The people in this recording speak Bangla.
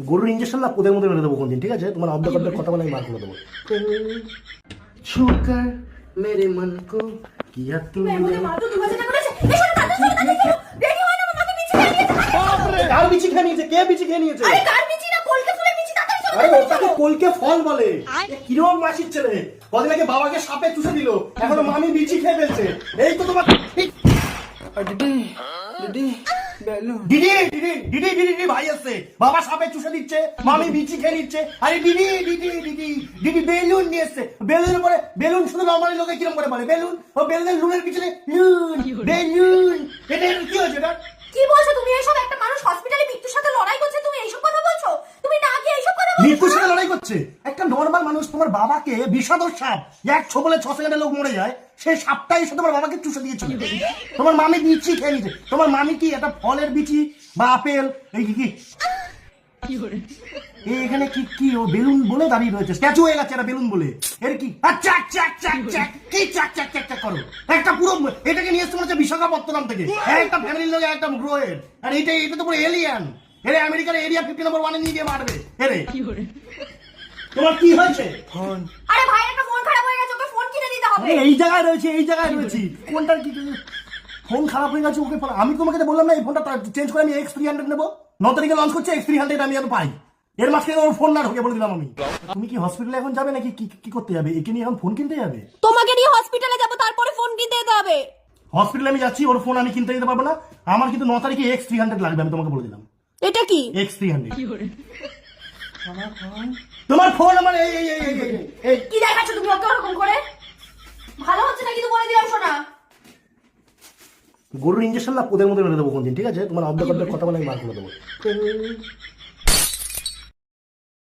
গরুর ইঞ্জেকশন না পোদের মধ্যে মেরে দেবো কোনদিন, ঠিক আছে? তোমার অর্ধেক অর্ধেক কথা বলে আমি বার করে দেবো। ছুকার মেরে মন কো কিয়া তুমনে। আর বিচি খেয়ে নিয়েছে? কে বিচি খেয়ে নিয়েছে? আরে ওটাকে কলকে ফল বলে। কিরকম মাসির ছেলে, কদিন আগে বাবাকে সাপে চুষে দিল, এখনো মামি বিচি খেয়ে ফেলছে। এই তো তোমার দিদি দিদি দিদি দিদি দিদি ভাই আসছে, বাবা সাপে চুষে দিচ্ছে, মামি বিচি খেয়ে নিচ্ছে। আরে দিদি দিদি দিদি দিদি বেলুন নিয়ে এসছে, বেলুনের পরে বেলুন শুধু নর্মালি লোকে কিরম করে বলে বেলুন, ও বেলুনের লুনের পিছনে লুন বেলুন। এটা কি হয়েছে? এটা কি বলছো তুমি? এসব একটা মানুষ হসপিটালে মৃত্যুর সাথে লড়াই করছে, তুমি এইসব কথা বলছো? তুমি না গিয়ে এইসব কথা বলছো? মৃত্যুর সাথে লড়াই করছে একটা নর্মাল মানুষ। তোমার বাবাকে বিষাদর সাপ এক ছোবলে 6 সেকেন্ডে লোক মরে যায়, সেই সাপটাই এসে তোমার বাবাকে চুষে দিয়েছিল। তোমার মামি বিচি খেয়ে নিয়েছে। তোমার মামি কি একটা ফলের বিচি বা আপেল এই কি এখানে কি কি ও বেলুন বলে দাঁড়িয়ে রয়েছে, স্ট্যাচু হয়ে গেছে এটা বেলুন বলে। এর কি চাক চাক চাক চাক কি চাক চাক চাক চাক করো? একটা পুরো এটাকে নিয়ে এসছে মনে হচ্ছে বিশাখাপত্তনম থেকে, একটা ফ্যামিলির লোক একটা গ্রহের। আর এটা তো পুরো এলিয়ান। এরে আমেরিকার এরিয়া 50 নম্বর 1 নিয়ে গিয়ে মারবে। এরে তোমার কি হয়েছে? ফোন। আরে ভাই একটা ফোন খারাপ হয়ে গেছে, ওকে ফোন কিনে দিতে হবে। এই জায়গায় রয়েছে, এই জায়গায় রয়েছে। কোনটার কি ফোন খারাপ হয়ে গেছে? ওকে আমি তোমাকে বললাম না এই ফোনটা চেঞ্জ করে আমি X300 নেবো। 9 তারিখে লঞ্চ করছে X300, আমি পাই। এর মাঝখানে ওর ফোন না ঢোকে বলে দিলাম আমি। তুমি কি হসপিটালে এখন যাবে নাকি কি করতে যাবে? একে নিয়ে এখন ফোন কিনতে যাবে? তোমাকে নিয়ে হসপিটালে যাব, তারপরে ফোন কিনতে যেতে হবে। হসপিটালে আমি যাচ্ছি, ওর ফোন আমি কিনতে যেতে পারবো না। আমার কিন্তু 9 তারিখে X300 লাগবে, আমি তোমাকে বলে দিলাম। এটা কি X300 তোমার ফোন আমার এই এই এই এই কি দেখাচ্ছ তুমি ওকে ওরকম করে? ভালো হচ্ছে না কিন্তু বলে দিলাম শোনা। গরুর ইঞ্জেকশন না পোদের মধ্যে মেরে দেবো কোনদিন, ঠিক আছে? তোমার অর্ধেক অর্ধেক কথা বলে আমি বার করে দেবো।